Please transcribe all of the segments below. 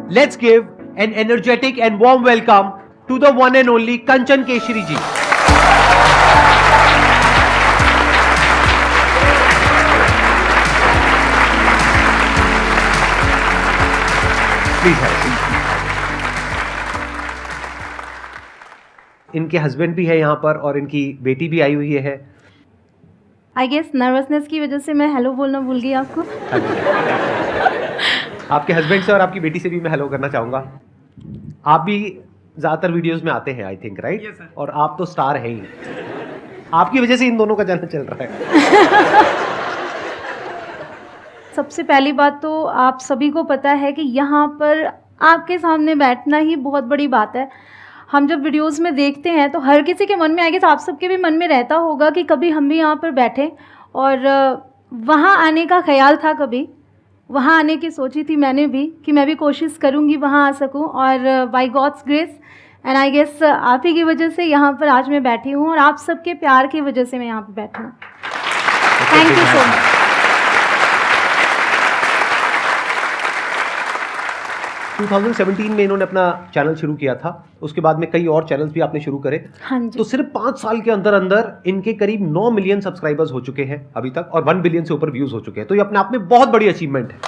Let's give an energetic and warm welcome to the one and only Kanchan Keshri ji. Please have a seat. इनके husband भी है यहाँ पर और इनकी बेटी भी आई हुई है। आई गेस नर्वसनेस की वजह से मैं हेलो बोलना भूल गई आपको। आपके हस्बैंड से और आपकी बेटी से भी मैं हेलो करना चाहूँगा। आप भी ज़्यादातर वीडियोस में आते हैं I think, right? Yes, sir. और आप तो स्टार हैं ही, आपकी वजह से इन दोनों का जाना चल रहा है। सबसे पहली बात तो आप सभी को पता है कि यहाँ पर आपके सामने बैठना ही बहुत बड़ी बात है। हम जब वीडियोस में देखते हैं तो हर किसी के मन में आएगा, तो आप सबके भी मन में रहता होगा कि कभी हम भी यहाँ पर बैठें, और वहाँ आने का ख्याल था, कभी वहाँ आने की सोची थी मैंने भी कि मैं भी कोशिश करूँगी वहाँ आ सकूँ, और by God's grace and I guess आप ही की वजह से यहाँ पर आज मैं बैठी हूँ और आप सबके प्यार की वजह से मैं यहाँ पर बैठी हूँ। Thank you so much. 2017 में इन्होंने अपना चैनल शुरू किया था, उसके बाद में कई और चैनल्स भी आपने शुरू करे। हाँ जी। तो सिर्फ 5 साल के अंदर अंदर इनके करीब 9 मिलियन सब्सक्राइबर्स हो चुके हैं अभी तक, और 1 बिलियन से ऊपर व्यूज हो चुके हैं। तो ये अपने आप में बहुत बड़ी अचीवमेंट है।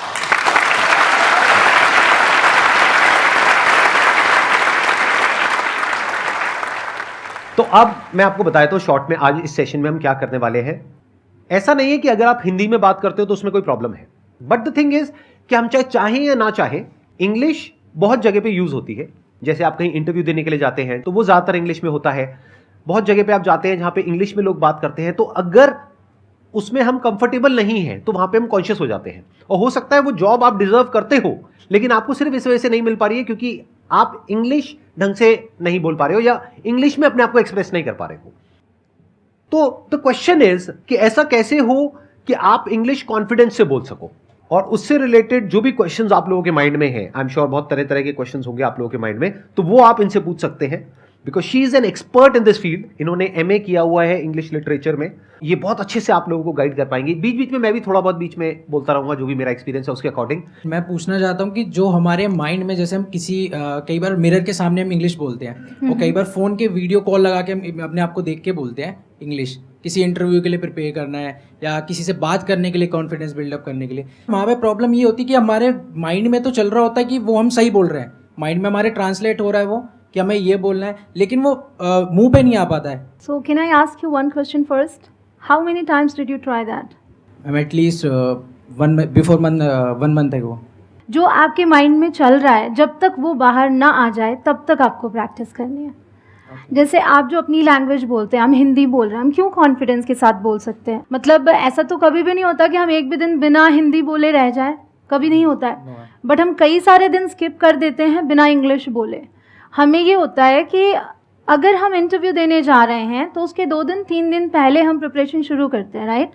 तो अब मैं आपको बताया तो शॉर्ट में आज इस सेशन में हम क्या करने वाले हैं। ऐसा नहीं है कि अगर आप हिंदी में बात करते हो तो उसमें कोई प्रॉब्लम है, बट द थिंग इज कि हम चाहें या ना चाहें, इंग्लिश बहुत जगह पे यूज होती है। जैसे आप कहीं इंटरव्यू देने के लिए जाते हैं तो वो ज़्यादातर इंग्लिश में होता है। बहुत जगह पे आप जाते हैं जहाँ पे इंग्लिश में लोग बात करते हैं, तो अगर उसमें हम कंफर्टेबल नहीं हैं तो वहाँ पे हम कॉन्शियस हो जाते हैं, और हो सकता है वो जॉब आप डिजर्व करते हो लेकिन आपको सिर्फ इस वजह से नहीं मिल पा रही है क्योंकि आप इंग्लिश ढंग से नहीं बोल पा रहे हो या इंग्लिश में अपने आप को एक्सप्रेस नहीं कर पा रहे हो। तो द क्वेश्चन इज कि ऐसा कैसे हो कि आप इंग्लिश कॉन्फिडेंस से बोल सको, और उससे रिलेटेड जो भी क्वेश्चंस आप लोगों के माइंड में हैं, आई एम श्योर बहुत तरह तरह के क्वेश्चंस होंगे आप लोगों के माइंड में, तो वो आप इनसे पूछ सकते हैं because she is an expert in this field. इन्होंने एमए किया हुआ है इंग्लिश लिटरेचर में, ये बहुत अच्छे से आप लोगों को गाइड कर पाएंगे। बीच बीच में मैं भी थोड़ा बहुत बीच में बोलता रहूंगा जो भी मेरा एक्सपीरियंस है उसके अकॉर्डिंग। मैं पूछना चाहता हूँ कि जो हमारे माइंड में, जैसे हम किसी कई बार मिरर के सामने हम इंग्लिश बोलते हैं, और कई बार फोन के वीडियो कॉल लगा के हम अपने आप को देख के बोलते हैं इंग्लिश, किसी इंटरव्यू के लिए प्रिपेयर करना है या किसी से बात करने के लिए, कॉन्फिडेंस बिल्डअप करने के लिए। वहाँ पे प्रॉब्लम ये होती है कि हमारे माइंड में तो चल रहा होता है कि वो हम सही बोल रहे हैं, माइंड में हमारे ट्रांसलेट हो रहा है वो कि हमें ये बोलना है, लेकिन वो मुंह पे नहीं आ पाता है। So can I ask you one question first? How many times did you try that? I'm at least one month ago. जो आपके माइंड में चल रहा है, जब तक वो बाहर ना आ जाए तब तक आपको प्रैक्टिस करनी है। जैसे आप जो अपनी लैंग्वेज बोलते हैं, हम हिंदी बोल रहे हैं, हम क्यों कॉन्फिडेंस के साथ बोल सकते हैं? मतलब ऐसा तो कभी भी नहीं होता कि हम एक भी दिन बिना हिंदी बोले रह जाए, कभी नहीं होता है। बट हम कई सारे दिन स्किप कर देते हैं बिना इंग्लिश बोले। हमें ये होता है कि अगर हम इंटरव्यू देने जा रहे हैं तो उसके 2 दिन 3 दिन पहले हम प्रिपरेशन शुरू करते हैं, राइट?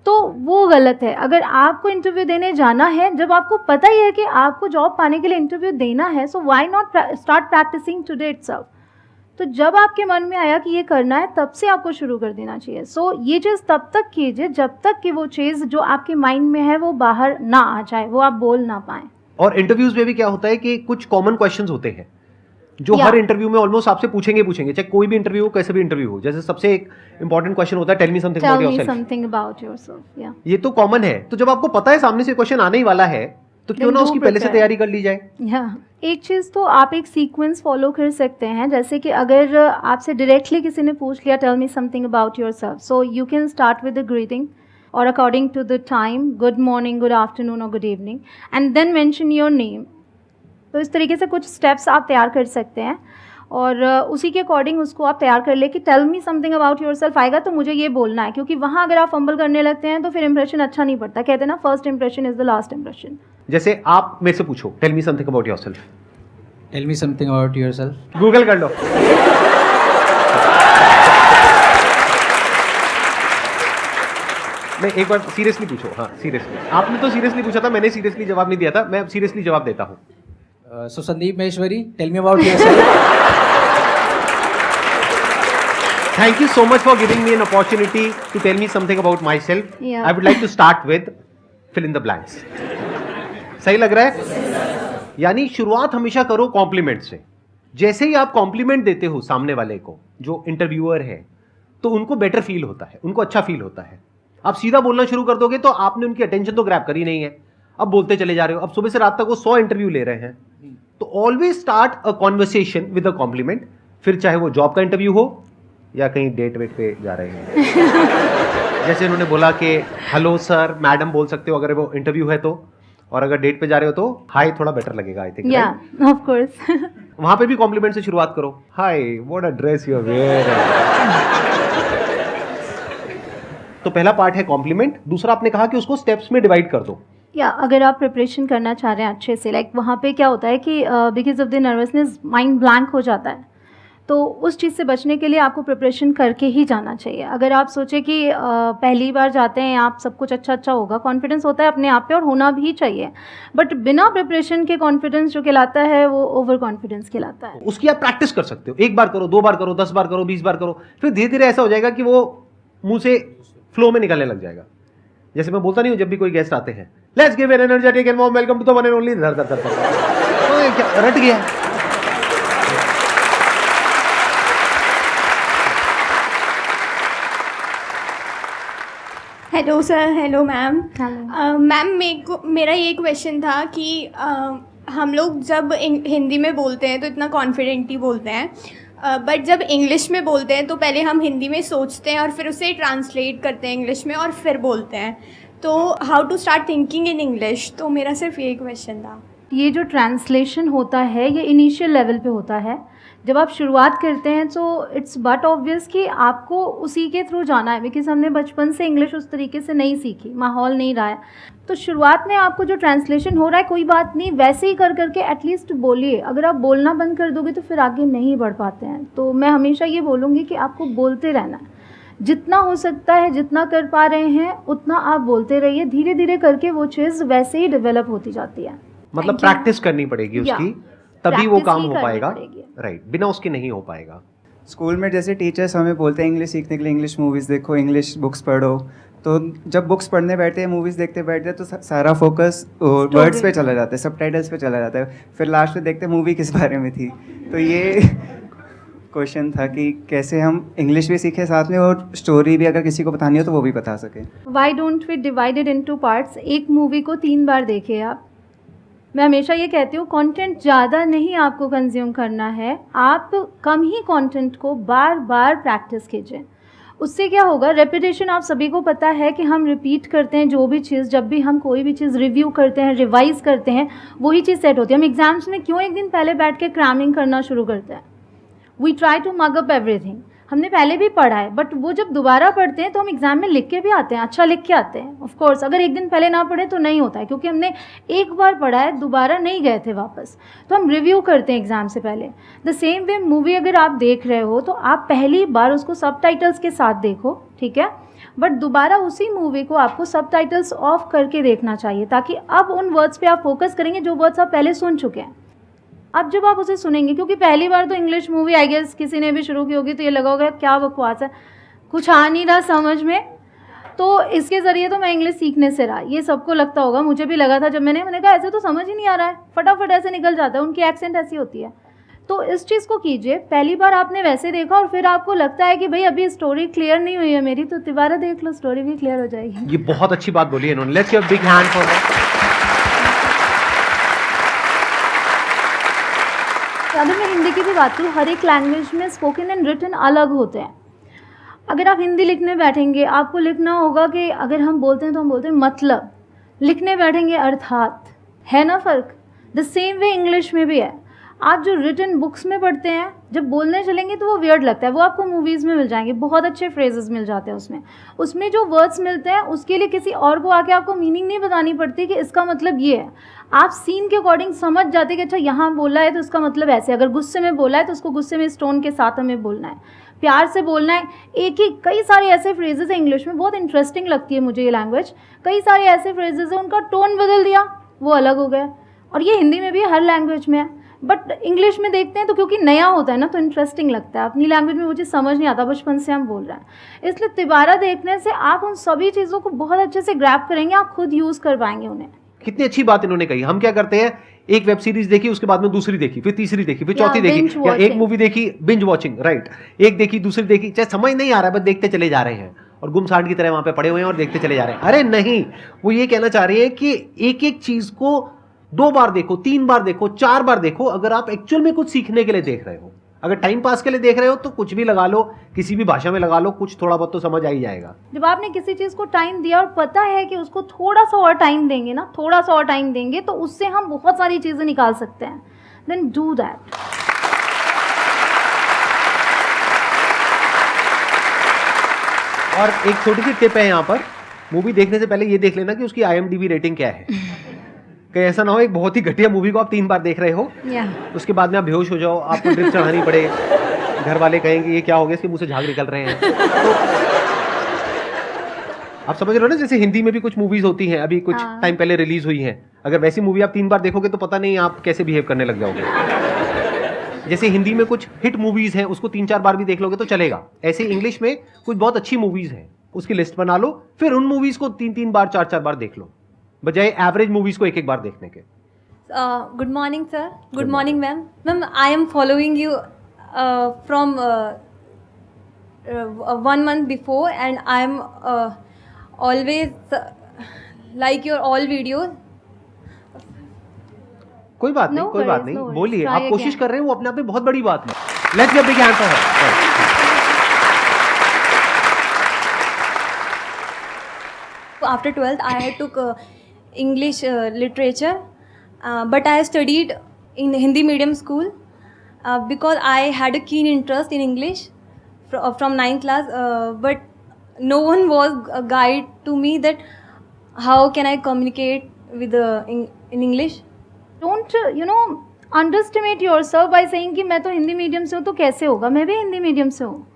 तो वो गलत है। अगर आपको इंटरव्यू देने जाना है, जब आपको पता ही है कि आपको जॉब पाने के लिए इंटरव्यू देना है, so why not start practising today itself. तो जब आपके मन में आया कि ये करना है, तब से आपको शुरू कर देना चाहिए। सो ये चीज़ तब तक कीजिए जब तक कि वो चीज़ जो आपके माइंड में है वो बाहर ना आ जाए, वो आप बोल ना पाएँ। और इंटरव्यूज में भी क्या होता है कि कुछ कॉमन क्वेश्चंस होते हैं जो हर इंटरव्यू में ऑलमोस्ट आपसे पूछेंगे, चाहे कोई भी इंटरव्यू हो, कैसे भी इंटरव्यू हो। जैसे सबसे एक इंपॉर्टेंट क्वेश्चन होता है, tell me something about yourself. या ये तो कॉमन है। तो जब आपको पता है सामने से क्वेश्चन आने ही वाला है, तो क्यों ना उसकी पहले से तैयारी कर ली जाए। एक चीज़ तो आप एक सीक्वेंस फॉलो कर सकते हैं। जैसे कि अगर आपसे डायरेक्टली किसी ने पूछ लिया tell me something about yourself, so you can start with the greeting और according to the time, good morning, good afternoon और good evening, and then mention your name. तो इस तरीके से कुछ स्टेप्स आप तैयार कर सकते हैं और उसी के अकॉर्डिंग उसको आप तैयार कर ले कि tell me something about yourself आएगा तो मुझे ये बोलना है। क्योंकि वहाँ अगर आप फंबल करने लगते हैं तो फिर इंप्रेशन अच्छा नहीं पड़ता। कहते हैं ना, first impression is the last impression. जैसे आप मेरे से पूछो tell me something about yourself. Tell me something about yourself. Google कर लो। मैं एक बार सीरियसली पूछो। हाँ सीरियसली, आपने तो सीरियसली पूछा था, मैंने सीरियसली जवाब नहीं दिया था। मैं सीरियसली जवाब देता हूँ। So Sandeep Maheshwari, tell me about yourself. Thank you so much for giving me an opportunity to tell me something about myself. Yeah. I would like to start with fill in the blanks. सही लग रहा है? यानी शुरुआत हमेशा करो complement से। जैसे ही आप कॉम्प्लीमेंट देते हो सामने वाले को, जो इंटरव्यूअर है, तो उनको बेटर फील होता है, उनको अच्छा फील होता है। आप सीधा बोलना शुरू कर दोगे तो आपने उनकी अटेंशन तो ग्रैब करी नहीं है, अब बोलते चले जा रहे हो। अब सुबह से रात तक वो 100 इंटरव्यू ले रहे हैं, तो always start a conversation with a compliment. फिर चाहे वो जॉब का इंटरव्यू हो या कहीं डेट वेट पे जा रहे हैं जैसे उन्होंने बोला कि हेलो सर, मैडम बोल सकते हो अगर वो इंटरव्यू है तो, और अगर डेट पे जा रहे हो तो हाय थोड़ा बेटर लगेगा, I think. Yeah of course. वहां पे भी कॉम्प्लीमेंट से शुरुआत करो, hi what a dress you are wearing. तो पहला पार्ट है कॉम्प्लीमेंट। दूसरा आपने कहा कि उसको स्टेप्स में डिवाइड कर दो। या अगर आप प्रिपरेशन करना चाह रहे हैं अच्छे से, लाइक वहाँ पे क्या होता है कि because of the nervousness mind blank हो जाता है, तो उस चीज़ से बचने के लिए आपको प्रिपरेशन करके ही जाना चाहिए। अगर आप सोचें कि पहली बार जाते हैं आप, सब कुछ अच्छा होगा, कॉन्फिडेंस होता है अपने आप पे और होना भी चाहिए, बट बिना प्रिपरेशन के कॉन्फिडेंस जो कहलाता है वो ओवर कॉन्फिडेंस कहलाता है। उसकी आप प्रैक्टिस कर सकते हो, 1 बार करो, 2 बार करो, 10 बार करो, 20 बार करो, फिर धीरे धीरे ऐसा हो जाएगा कि वो मुंह से फ्लो में निकलने लग जाएगा। जैसे मैं बोलता नहीं हूँ जब भी कोई गेस्ट आते हैं, let's give an energetic and warm welcome to the one and only, धर धर धर, तो ये क्या रट गया। Hello sir, hello ma'am. Hello. Ma'am मेरा ये क्वेश्चन था कि हम लोग जब हिंदी में बोलते हैं तो इतना कॉन्फिडेंट ही बोलते हैं, बट जब इंग्लिश में बोलते हैं तो पहले हम हिंदी में सोचते हैं और फिर उसे ट्रांसलेट करते हैं इंग्लिश में और फिर बोलते हैं। तो how to start thinking in English, तो मेरा सिर्फ यही क्वेश्चन था। ये जो ट्रांसलेशन होता है ये इनिशियल लेवल पे होता है। जब आप शुरुआत करते हैं तो इट्स बट ऑब्वियस कि आपको उसी के थ्रू जाना है, बिकॉज हमने बचपन से इंग्लिश उस तरीके से नहीं सीखी, माहौल नहीं रहा है। तो शुरुआत में आपको जो ट्रांसलेशन हो रहा है कोई बात नहीं, वैसे ही कर करके एटलीस्ट बोलिए। अगर आप बोलना बंद कर दोगे तो फिर आगे नहीं बढ़ पाते हैं। तो मैं हमेशा ये बोलूँगी कि आपको बोलते रहना है, जितना हो सकता है, जितना कर पा रहे हैं उतना आप बोलते रहिए। धीरे धीरे करके वो चीज़ वैसे ही डेवलप होती जाती है। मतलब प्रैक्टिस करनी पड़ेगी उसकी, तभी वो काम हो पाएगा, राइट, बिना उसके नहीं हो पाएगा। स्कूल में जैसे टीचर्स हमें बोलते हैं इंग्लिश सीखने के लिए इंग्लिश मूवीज़ देखो, इंग्लिश बुक्स पढ़ो, तो जब बुक्स पढ़ने बैठते हैं, मूवीज़ देखते बैठते हैं, तो सारा फोकस वर्ड्स पे चला जाता है, सबटाइटल्स पे चला जाता है, फिर लास्ट में देखते हैं मूवी किस बारे में थी। तो ये क्वेश्चन था कि कैसे हम इंग्लिश भी सीखें साथ में और स्टोरी भी अगर किसी को बतानी हो तो वो भी बता सकें। Why don't we divided into parts. एक मूवी को 3 बार देखिए आप। मैं हमेशा ये कहती हूँ कंटेंट ज़्यादा नहीं आपको कंज्यूम करना है, आप कम ही कंटेंट को बार बार प्रैक्टिस कीजिए। उससे क्या होगा, रेपिटेशन आप सभी को पता है कि हम रिपीट करते हैं जो भी चीज़, जब भी हम कोई भी चीज़ रिव्यू करते हैं, रिवाइज करते हैं, वही चीज़ सेट होती है। हम एग्जाम्स में क्यों एक दिन पहले बैठ के क्रैमिंग करना शुरू करते हैं? We try to mug up everything. हमने पहले भी पढ़ा है, बट वो जब दोबारा पढ़ते हैं तो हम एग्ज़ाम में लिख के भी आते हैं, अच्छा लिख के आते हैं। ऑफ कोर्स अगर एक दिन पहले ना पढ़े तो नहीं होता है, क्योंकि हमने एक बार पढ़ा है, दोबारा नहीं गए थे वापस। तो हम रिव्यू करते हैं एग्ज़ाम से पहले। द सेम वे मूवी अगर आप देख रहे हो तो आप पहली बार उसको सबटाइटल्स के साथ देखो, ठीक है, बट दोबारा उसी मूवी को आपको सबटाइटल्स ऑफ करके देखना चाहिए, ताकि अब उन वर्ड्स पे आप फोकस करेंगे जो वर्ड्स आप पहले सुन चुके हैं। अब जब आप उसे सुनेंगे, क्योंकि पहली बार तो इंग्लिश मूवी आई गेस किसी ने भी शुरू की होगी तो ये लगा होगा क्या बकवास है, कुछ आ नहीं रहा समझ में। तो इसके ज़रिए तो मैं इंग्लिश सीखने से रहा, ये सबको लगता होगा, मुझे भी लगा था जब मैंने कहा ऐसे तो समझ ही नहीं आ रहा है, फटाफट ऐसे निकल जाता है, उनकी एक्सेंट ऐसी होती है। तो इस चीज़ को कीजिए, पहली बार आपने वैसे देखा और फिर आपको लगता है कि भाई अभी स्टोरी क्लियर नहीं हुई है मेरी, तो दोबारा देख लो, स्टोरी भी क्लियर हो जाएगी। ये बहुत अच्छी बात बोली है इन्होंने, let's give a big hand for that. अगर मैं हिंदी की भी बात करूँ, हर एक लैंग्वेज में स्पोकन एंड रिटन अलग होते हैं। अगर आप हिंदी लिखने बैठेंगे, आपको लिखना होगा कि अगर हम बोलते हैं तो हम बोलते हैं मतलब, लिखने बैठेंगे अर्थात, है ना फ़र्क। द सेम वे इंग्लिश में भी है। आप जो रिटन बुक्स में पढ़ते हैं, जब बोलने चलेंगे तो वो वियर्ड लगता है, वो आपको मूवीज़ में मिल जाएंगे, बहुत अच्छे फ्रेजेस मिल जाते हैं उसमें जो वर्ड्स मिलते हैं उसके लिए किसी और को आके आपको मीनिंग नहीं बतानी पड़ती कि इसका मतलब ये है। आप सीन के अकॉर्डिंग समझ जाते कि अच्छा यहाँ बोला है तो इसका मतलब ऐसे, अगर गुस्से में बोला है तो उसको गुस्से में इस टोन के साथ हमें बोलना है, प्यार से बोलना है। एक ही कई सारे ऐसे फ्रेजेस हैं इंग्लिश में, बहुत इंटरेस्टिंग लगती है मुझे ये लैंग्वेज। कई सारे ऐसे फ्रेजेस हैं उनका टोन बदल दिया, वो अलग हो गया। और ये हिंदी में भी हर लैंग्वेज में है, बट इंग्लिश में देखते हैं तो क्योंकि नया होता है ना तो इंटरेस्टिंग लगता है। अपनी लैंग्वेज में मुझे समझ नहीं आता, बचपन से हम बोल रहे हैं, इसलिए तिबारा देखने से आप उन सभी चीज़ों को बहुत अच्छे से ग्रैब करेंगे, आप खुद यूज़ कर पाएंगे उन्हें। कितनी अच्छी बात इन्होंने कही। हम क्या करते हैं, एक वेब सीरीज देखी, उसके बाद में दूसरी देखी, फिर तीसरी देखी, फिर या चौथी देखी, binge या एक watching. मूवी देखी, बिंज वॉचिंग, राइट, एक देखी दूसरी देखी, चाहे समझ नहीं आ रहा है बस देखते चले जा रहे हैं और गुमसांड की तरह वहां पे पड़े हुए हैं और देखते चले जा रहे हैं। अरे नहीं, वो ये कहना चाह रही है कि एक एक चीज को 2 बार देखो, 3 बार देखो, 4 बार देखो, अगर आप एक्चुअल में कुछ सीखने के लिए देख रहे हो। अगर टाइम पास के लिए देख रहे हो तो कुछ भी लगा लो, किसी भी भाषा में लगा लो, कुछ थोड़ा बहुत तो समझ आ ही जाएगा। जब आपने किसी चीज़ को टाइम दिया और पता है कि उसको थोड़ा सा और टाइम देंगे ना, थोड़ा सा और टाइम देंगे तो उससे हम बहुत सारी चीज़ें निकाल सकते हैं, देन डू दैट। और एक छोटी सी टिप है यहाँ पर, मूवी देखने से पहले ये देख लेना कि उसकी IMDb रेटिंग क्या है। कहीं ऐसा ना हो एक बहुत ही घटिया मूवी को आप 3 बार देख रहे हो, उसके बाद में आप बेहोश हो जाओ, आपको ड्रिप चढ़ानी पड़े, घर वाले कहेंगे ये क्या हो गया, इसके मुंह से झाग निकल रहे हैं। तो आप समझ रहे हो ना, जैसे हिंदी में भी कुछ मूवीज होती हैं, अभी कुछ हाँ। टाइम पहले रिलीज हुई हैं, अगर वैसी मूवी आप 3 बार देखोगे तो पता नहीं आप कैसे बिहेव करने लग जाओगे। जैसे हिंदी में कुछ हिट मूवीज हैं, उसको 3-4 बार भी देख लोगे तो चलेगा। ऐसे इंग्लिश में कुछ बहुत अच्छी मूवीज हैं, उसकी लिस्ट बना लो, फिर उन मूवीज को 3-3 बार 4-4 बार देख लो, बजाय एवरेज मूवीज को 1-1 बार देखने के। Good morning, sir. Good morning, ma'am. Ma'am, I am following you from 1 month before, and I am always like your all videos. कोई बात नहीं, No कोई बात worries, नहीं, no worries. बोलिए, Try आप कोशिश again. कर रहे हैं, वो अपने आप में बहुत बड़ी बात है। Let's give big hand for her. After 12th, I took English literature, but I studied in Hindi medium school because I had a keen interest in English from 9th class. But no one was a guide to me that how can I communicate with in English. Don't underestimate yourself by saying कि मैं तो Hindi medium से हूँ तो कैसे होगा। मैं भी हिंदी मीडियम से हूँ,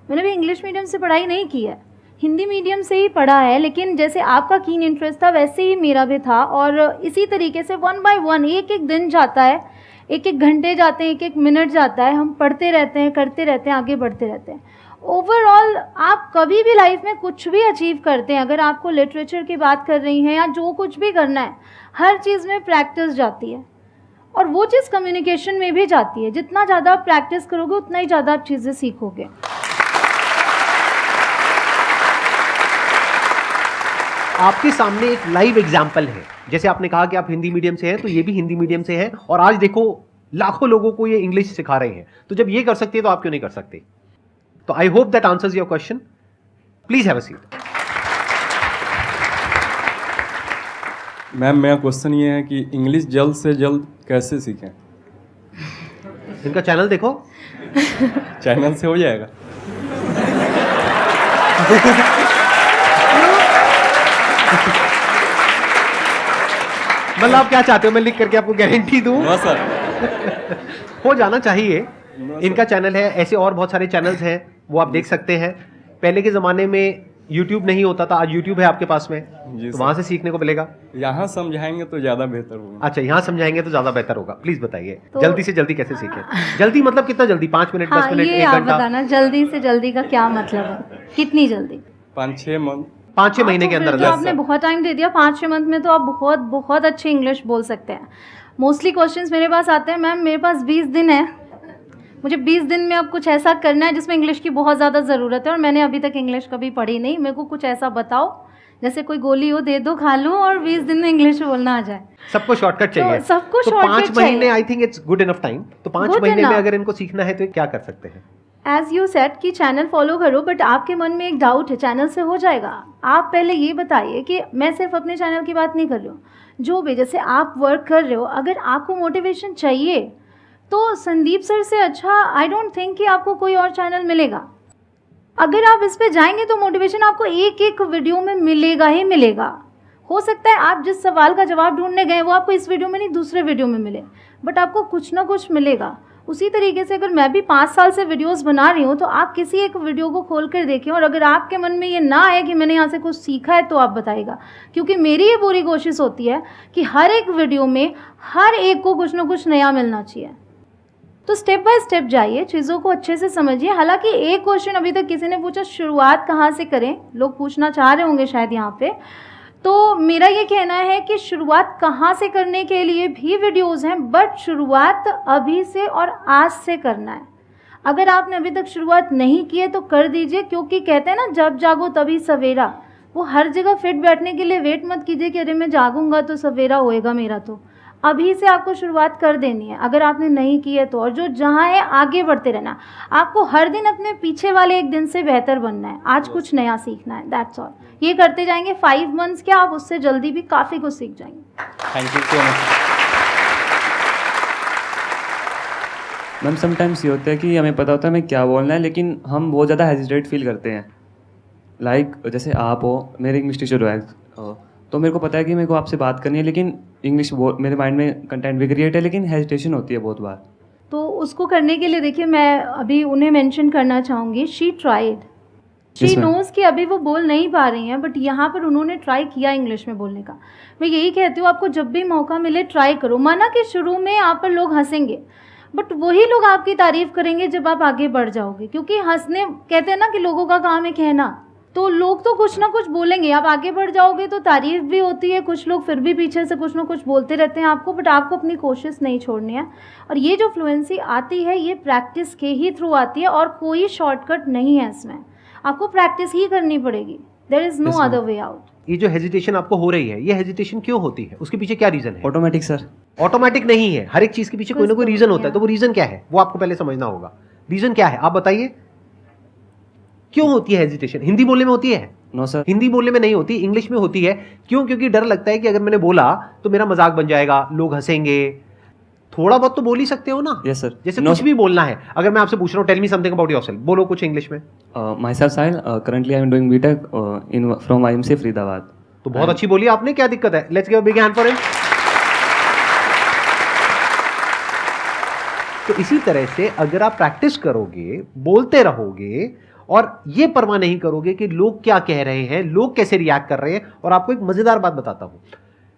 मैंने भी इंग्लिश मीडियम से पढ़ाई नहीं की है, हिंदी मीडियम से ही पढ़ा है। लेकिन जैसे आपका कीन इंटरेस्ट था वैसे ही मेरा भी था, और इसी तरीके से 1 by 1 एक दिन जाता है, 1 घंटे जाते हैं, 1 मिनट जाता है, हम पढ़ते रहते हैं, करते रहते हैं, आगे बढ़ते रहते हैं। ओवरऑल आप कभी भी लाइफ में कुछ भी अचीव करते हैं, अगर आपको लिटरेचर की बात कर रही हैं या जो कुछ भी करना है, हर चीज़ में प्रैक्टिस जाती है, और वो चीज़ कम्युनिकेशन में भी जाती है। जितना ज़्यादा आप प्रैक्टिस करोगे उतना ही ज़्यादा आप चीज़ें सीखोगे। आपके सामने एक लाइव एग्जाम्पल है, जैसे आपने कहा कि आप हिंदी मीडियम से हैं, तो ये भी हिंदी मीडियम से हैं, और आज देखो लाखों लोगों को ये इंग्लिश सिखा रहे हैं। तो जब ये कर सकती है तो आप क्यों नहीं कर सकते? तो I hope that answers your question. Please have a seat. Ma'am, मेरा क्वेश्चन ये है कि इंग्लिश जल्द से जल्द कैसे सीखें? इनका चैनल देखो। चैनल से हो जाएगा? मतलब आप क्या चाहते हो, मैं लिख करके आपको गारंटी दूं? हाँ सर। हो जाना चाहिए। इनका चैनल है, ऐसे और बहुत सारे चैनल्स हैं, वो आप देख सकते हैं। पहले के ज़माने में YouTube नहीं होता था, आज YouTube है आपके पास में, तो वहाँ से सीखने को मिलेगा। यहाँ समझाएंगे तो ज़्यादा बेहतर होगा। अच्छा, यहाँ समझाएंगे तो ज़्यादा बेहतर होगा। प्लीज़ बताइए, तो- जल्दी से जल्दी कैसे सीखें? जल्दी मतलब कितना जल्दी? 5 मिनट, 10 हाँ, मिनट, ये 1 आप घंटा? बताना, जल्दी से जल्दी का क्या मतलब है, कितनी जल्दी? 5-6 मंथ। 5-6 महीने के तो अंदर फिर तो अंदर। आपने बहुत टाइम दे दिया। 5-6 मंथ में तो आप बहुत बहुत अच्छी इंग्लिश बोल सकते हैं। मोस्टली क्वेश्चंस मेरे पास आते हैं, मैम मेरे पास 20 दिन है, मुझे 20 दिन में अब कुछ ऐसा करना है जिसमें इंग्लिश की बहुत ज़्यादा ज़रूरत है, और मैंने अभी तक इंग्लिश कभी पढ़ी नहीं, मेरे को कुछ ऐसा बताओ जैसे कोई गोली हो, दे दो, खा लूँ और 20 दिन में इंग्लिश बोलना आ जाए। सबको शॉर्टकट चाहिए। तो सबको तो शॉर्टकट 5 महीने चाहिए। I think it's good enough time. तो 5 Good महीने में enough। अगर इनको सीखना है तो ये क्या कर सकते हैं? एज़ यू सेड कि चैनल फॉलो करो, बट आपके मन में एक डाउट है, चैनल से हो जाएगा? आप पहले ये बताइए कि मैं सिर्फ अपने चैनल की बात नहीं कर रही हूँ, जो भी जैसे आप वर्क कर रहे हो, अगर आपको मोटिवेशन चाहिए तो संदीप सर से अच्छा आई डोंट थिंक कि आपको कोई और चैनल मिलेगा। अगर आप इस पे जाएंगे तो मोटिवेशन आपको एक एक वीडियो में मिलेगा ही मिलेगा। हो सकता है आप जिस सवाल का जवाब ढूंढने गए वो आपको इस वीडियो में नहीं दूसरे वीडियो में मिले, बट आपको कुछ ना कुछ मिलेगा। उसी तरीके से अगर मैं भी 5 साल से वीडियोस बना रही हूँ तो आप किसी एक वीडियो को खोल कर देखें, और अगर आपके मन में ये ना आए कि मैंने यहाँ से कुछ सीखा है तो आप बताइएगा, क्योंकि मेरी ये पूरी कोशिश होती है कि हर एक वीडियो में हर एक को कुछ ना कुछ नया मिलना चाहिए। तो स्टेप बाय स्टेप जाइए, चीज़ों को अच्छे से समझिए। हालांकि एक क्वेश्चन अभी तक किसी ने पूछा, शुरुआत कहाँ से करें, लोग पूछना चाह रहे होंगे शायद यहाँ पे। तो मेरा ये कहना है कि शुरुआत कहाँ से करने के लिए भी वीडियोस हैं, बट शुरुआत अभी से और आज से करना है। अगर आपने अभी तक शुरुआत नहीं की है तो कर दीजिए, क्योंकि कहते हैं ना जब जागो तभी सवेरा। वो हर जगह फिट बैठने के लिए वेट मत कीजिए कि अरे मैं जागूंगा तो सवेरा होएगा मेरा। तो अभी से आपको शुरुआत कर देनी है अगर आपने नहीं की है तो। और जो जहाँ है आगे बढ़ते रहना। आपको हर दिन अपने पीछे वाले एक दिन से बेहतर बनना है, आज कुछ नया सीखना है, दैट्स ऑल। ये करते जाएंगे 5 मंथ्स क्या, आप उससे जल्दी भी काफ़ी कुछ सीख जाएंगे। Thank you so much. Ma'am sometimes ये होता है कि हमें पता होता है हमें क्या बोलना है, लेकिन हम बहुत ज़्यादा हेजिटेट फील करते हैं। लाइक जैसे आप हो, मेरे इंग्लिश टीचर हो, तो मेरे को पता है कि मेरे को आपसे बात करनी है, लेकिन इंग्लिश मेरे माइंड में कंटेंट भी क्रिएट है, लेकिन हेजिटेशन होती है बहुत बार। तो उसको करने के लिए देखिए मैं अभी उन्हें मेंशन करना चाहूँगी, she tried, she Yes, ma'am. Knows कि अभी वो बोल नहीं पा रही हैं, बट यहाँ पर उन्होंने ट्राई किया इंग्लिश में बोलने का। मैं यही कहती हूँ आपको जब भी मौका मिले ट्राई करो। माना कि शुरू में आप पर लोग हंसेंगे, बट वही लोग आपकी तारीफ़ करेंगे जब आप आगे बढ़ जाओगे, क्योंकि हंसने कहते हैं ना कि लोगों का काम है कहना, तो लोग तो कुछ ना कुछ बोलेंगे। आप आगे बढ़ जाओगे तो तारीफ़ भी होती है, कुछ लोग फिर भी पीछे से कुछ ना कुछ बोलते रहते हैं आपको, बट आपको अपनी कोशिश नहीं छोड़नी है। और ये जो फ्लुएंसी आती है ये प्रैक्टिस के ही थ्रू आती है, और कोई शॉर्टकट नहीं है इसमें, आपको प्रैक्टिस ही करनी पड़ेगी। There is no other way out. ये जो हेजिटेशन आपको हो रही है, ये हेजिटेशन क्यों होती है, उसके पीछे क्या रीजन है? Automatic sir. ऑटोमेटिक नहीं है, हर एक चीज के पीछे कोई ना कोई कुछ तो रीजन होता है। होता है। तो वो रीजन क्या है वो आपको पहले समझना होगा। रीजन क्या है आप बताइए, क्यों होती है हेजिटेशन? हिंदी बोलने में होती है? No sir. हिंदी बोलने में नहीं होती, इंग्लिश में होती है। क्यों? क्योंकि डर लगता है कि अगर मैंने बोला तो मेरा मजाक बन जाएगा, लोग हंसेंगे। थोड़ा बहुत तो बोल ही सकते हो ना। Yes sir. जैसे कुछ भी बोलना है, अगर मैं आपसे पूछ रहा हूँ tell me something about yourself, बोलो कुछ इंग्लिश में। Myself Sahil, currently I am doing BTech in from IMC Faridabad. तो बहुत अच्छी बोली आपने, क्या दिक्कत है? Let's give a big hand for him. तो इसी तरह से अगर आप प्रैक्टिस करोगे, बोलते रहोगे और ये परवाह नहीं करोगे कि लोग क्या कह रहे हैं, लोग कैसे रिएक्ट कर रहे हैं। और आपको एक मजेदार बात बताता हूं,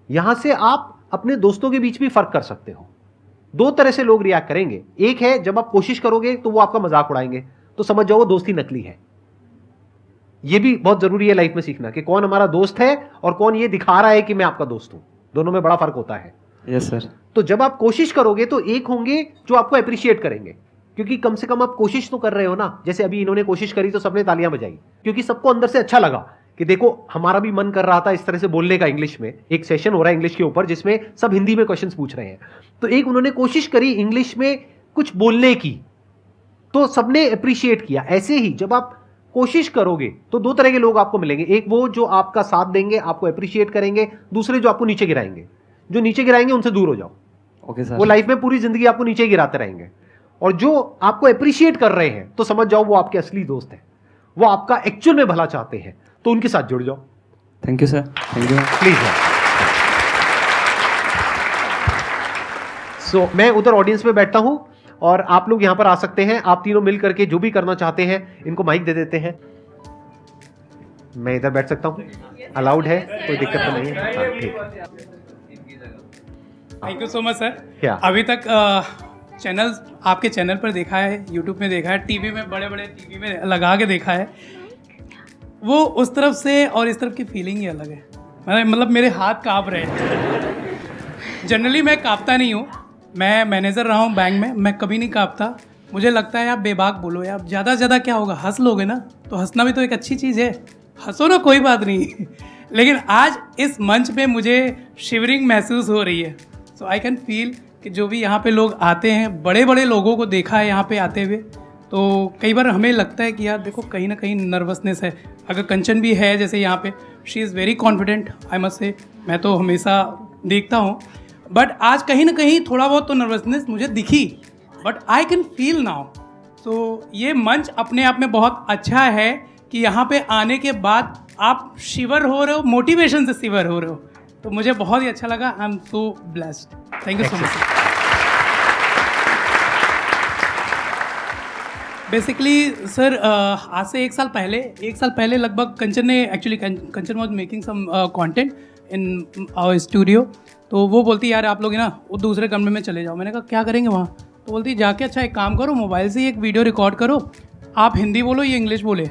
यहां से आप अपने दोस्तों के बीच भी फर्क कर सकते हो। 2 तरह से लोग रिएक्ट करेंगे। एक है जब आप कोशिश करोगे तो वो आपका मजाक उड़ाएंगे, तो समझ जाओ वो दोस्ती नकली है। ये भी बहुत जरूरी है लाइफ में सीखना कि कौन हमारा दोस्त है और कौन ये दिखा रहा है कि मैं आपका दोस्त हूं। दोनों में बड़ा फर्क होता है। Yes sir. तो जब आप कोशिश करोगे तो एक होंगे जो आपको अप्रिशिएट करेंगे, क्योंकि कम से कम आप कोशिश तो कर रहे हो ना। जैसे अभी इन्होंने कोशिश करी तो सबने तालियां बजाई, क्योंकि सबको अंदर से अच्छा लगा कि देखो हमारा भी मन कर रहा था इस तरह से बोलने का इंग्लिश में। एक सेशन हो रहा है इंग्लिश के ऊपर जिसमें सब हिंदी में क्वेश्चंस पूछ रहे हैं, तो एक उन्होंने कोशिश करी इंग्लिश में कुछ बोलने की, तो सबने अप्रिशिएट किया। ऐसे ही जब आप कोशिश करोगे तो 2 तरह के लोग आपको मिलेंगे। एक वो जो आपका साथ देंगे, आपको अप्रिशिएट करेंगे। दूसरे जो आपको नीचे गिराएंगे। जो नीचे गिराएंगे उनसे दूर हो जाओ। Okay sir. वो लाइफ में पूरी जिंदगी आपको नीचे गिराते रहेंगे। और जो आपको अप्रिशिएट कर रहे हैं तो समझ जाओ वो आपके असली दोस्त हैं, वो आपका एक्चुअल में भला चाहते हैं, तो उनके साथ जुड़ जाओ। Thank you sir. Thank you. Please. So मैं उधर ऑडियंस में बैठता हूं और आप लोग यहां पर आ सकते हैं। आप तीनों मिल करके जो भी करना चाहते हैं, इनको माइक दे देते हैं। मैं इधर बैठ सकता हूं, अलाउड है, कोई दिक्कत तो नहीं है? हाँ, ठीक। Thank you so much sir. क्या? अभी तक चैनल आपके चैनल पर देखा है, यूट्यूब में देखा है, टीवी में बड़े बड़े टीवी में लगा के देखा है। वो उस तरफ से और इस तरफ की फीलिंग ही अलग है। मतलब मेरे हाथ काँप रहे हैं। जनरली मैं काँपता नहीं हूँ, मैं मैनेजर रहा हूँ बैंक में, मैं कभी नहीं काँपता। मुझे लगता है आप बेबाक बोलो यार, ज़्यादा से ज़्यादा क्या होगा, हंस लोगे ना, तो हंसना भी तो एक अच्छी चीज़ है, हंसो ना, कोई बात नहीं। लेकिन आज इस मंच पे मुझे शिवरिंग महसूस हो रही है। सो आई कैन फील कि जो भी यहाँ पे लोग आते हैं, बड़े बड़े लोगों को देखा है यहाँ पे आते हुए, तो कई बार हमें लगता है कि यार देखो कहीं ना कहीं नर्वसनेस है। अगर कंचन भी है जैसे यहाँ पे, she is very confident, I must say, मैं तो हमेशा देखता हूँ, बट आज कहीं ना कहीं थोड़ा बहुत तो नर्वसनेस मुझे दिखी, but I can feel now. तो ये मंच अपने आप में बहुत अच्छा है कि यहाँ पे आने के बाद आप शिवर हो रहे हो, मोटिवेशन से शिवर हो रहे हो, तो मुझे बहुत ही अच्छा लगा। I am so blessed. Thank you so much. Basically sir आज से 1 साल पहले लगभग कंचन ने, actually Kanchan was making some content in our studio, तो वो बोलती यार आप लोग ना वो दूसरे कमरे में चले जाओ। मैंने कहा क्या करेंगे वहाँ? तो बोलती जाके अच्छा एक काम करो, मोबाइल से ही एक वीडियो रिकॉर्ड करो, आप हिंदी बोलो ये इंग्लिश बोले।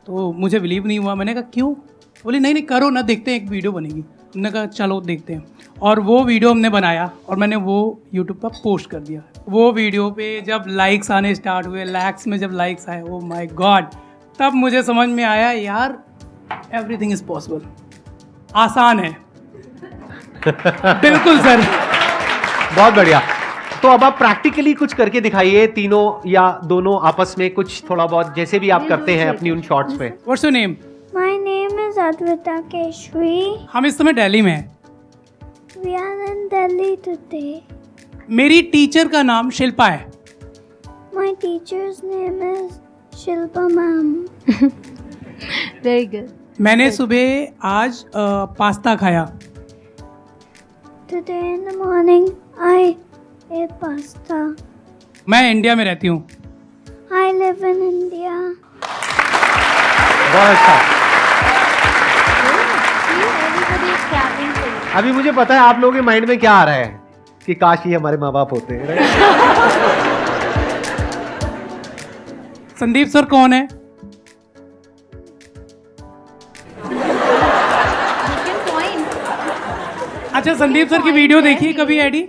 तो मुझे बिलीव नहीं हुआ। मैंने कहा क्यों? बोली नहीं नहीं करो ना, देखते हैं, एक वीडियो बनेगी। हमने कहा चलो देखते हैं, और वो वीडियो हमने बनाया और मैंने वो यूट्यूब पर पोस्ट कर दिया। वो वीडियो पे जब लाइक्स आने स्टार्ट हुए, लैक्स में जब लाइक्स आए, ओ माय गॉड, तब मुझे समझ में आया यार एवरीथिंग इज पॉसिबल, आसान है। बिल्कुल सर। बहुत बढ़िया। तो अब आप प्रैक्टिकली कुछ करके दिखाइए, तीनों या दोनों आपस में कुछ थोड़ा बहुत, जैसे भी आप करते हैं अपनी उन शॉर्ट्स में। What's your name? My name is Advita Keshri. हम इस समय दिल्ली में हैं। We are in Delhi today. मेरी टीचर का नाम शिल्पा है। My teacher's name is Shilpa ma'am. Very good. मैंने सुबह आज पास्ता खाया। Today in the morning, I ate pasta. मैं इंडिया में रहती हूँ। I live in India. बहुत अच्छा। अभी मुझे पता है आप लोगों के माइंड में क्या आ रहा है कि काश ये हमारे माँ बाप होते हैं। संदीप सर कौन है? अच्छा, संदीप सर की वीडियो देखी कभी एडी?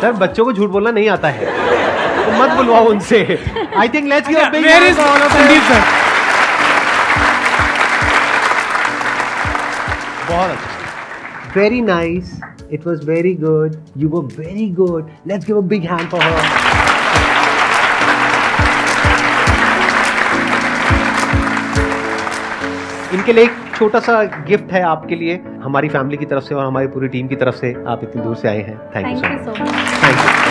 सर बच्चों को झूठ बोलना नहीं आता है, तो मत बुलवाओ उनसे। I think let's give a big where is Sandeep sir? बहुत अच्छा, very nice, it was very good, you were very good, let's give a big hand for her. इनके लिए एक छोटा सा गिफ्ट है आपके लिए, हमारी फैमिली की तरफ से और हमारी पूरी टीम की तरफ से। आप इतनी दूर से आए हैं, thank you so much. Thank you.